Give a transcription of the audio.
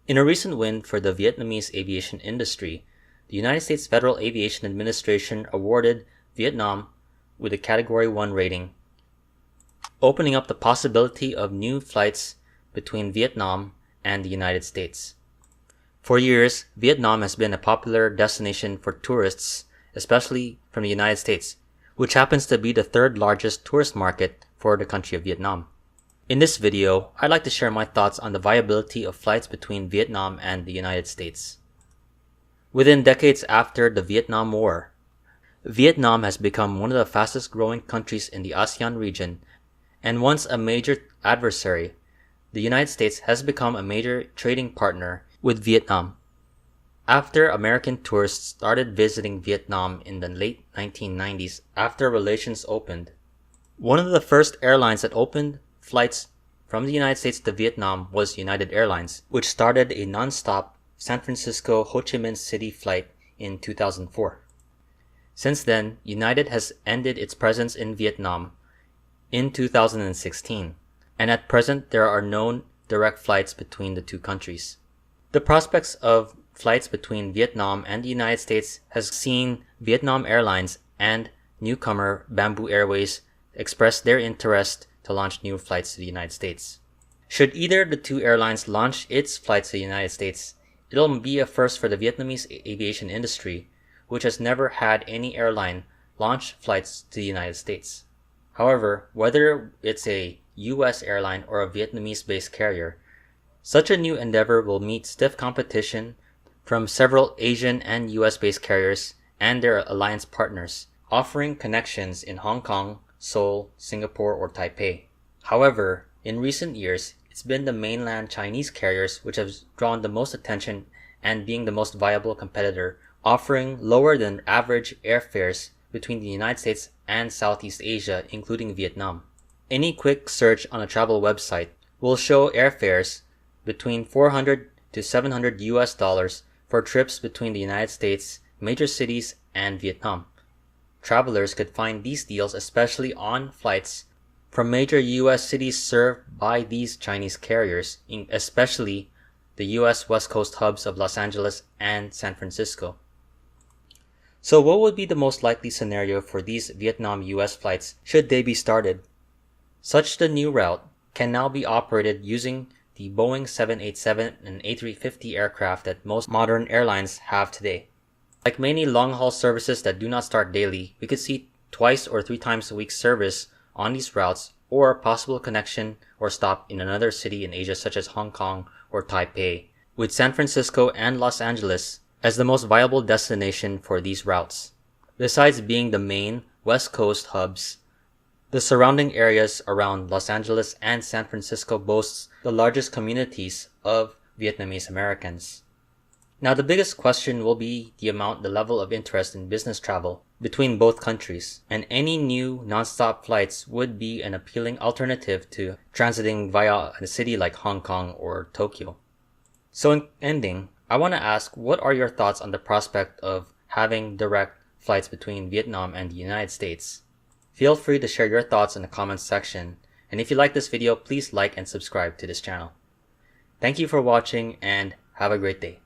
In a recent win for the Vietnamese aviation industry, the United States Federal Aviation Administration awarded Vietnam with a Category 1 rating, opening up the possibility of new flights between Vietnam and the United States. For years, Vietnam has been a popular destination for tourists, especially from the United States, which happens to be the third largest tourist market for the country of Vietnam. In this video, I'd like to share my thoughts on the viability of flights between Vietnam and the United States. Within decades after the Vietnam War, Vietnam has become one of the fastest growing countries in the ASEAN region, and once a major adversary, the United States has become a major trading partner with Vietnam. After American tourists started visiting Vietnam in the late 1990s after relations opened, one of the first airlines that opened flights from the United States to Vietnam was United Airlines, which started a non-stop San Francisco-Ho Chi Minh City flight in 2004. Since then, United has ended its presence in Vietnam in 2016, and at present there are no direct flights between the two countries. The prospects of flights between Vietnam and the United States has seen Vietnam Airlines and newcomer Bamboo Airways express their interest to launch new flights to the United States. Should either of the two airlines launch its flights to the United States, it'll be a first for the Vietnamese aviation industry, which has never had any airline launch flights to the United States. However, whether it's a US airline or a Vietnamese-based carrier, such a new endeavor will meet stiff competition from several Asian and US-based carriers and their alliance partners, offering connections in Hong Kong, Seoul, Singapore, or Taipei. However, in recent years, it's been the mainland Chinese carriers which have drawn the most attention and being the most viable competitor, offering lower than average airfares between the United States and Southeast Asia, including Vietnam. Any quick search on a travel website will show airfares between $400 to $700 US for trips between the United States, major cities, and Vietnam. Travelers could find these deals especially on flights from major US cities served by these Chinese carriers, especially the US West Coast hubs of Los Angeles and San Francisco. So what would be the most likely scenario for these Vietnam-US flights should they be started? Such the new route can now be operated using the Boeing 787 and A350 aircraft that most modern airlines have today. Like many long-haul services that do not start daily, we could see twice or 3 times a week service on these routes, or possible connection or stop in another city in Asia such as Hong Kong or Taipei, with San Francisco and Los Angeles as the most viable destination for these routes. Besides being the main West Coast hubs, the surrounding areas around Los Angeles and San Francisco boasts the largest communities of Vietnamese Americans. Now the biggest question will be the level of interest in business travel between both countries, and any new non-stop flights would be an appealing alternative to transiting via a city like Hong Kong or Tokyo. So in ending, I want to ask, what are your thoughts on the prospect of having direct flights between Vietnam and the United States? Feel free to share your thoughts in the comments section, and if you like this video, please like and subscribe to this channel. Thank you for watching and have a great day.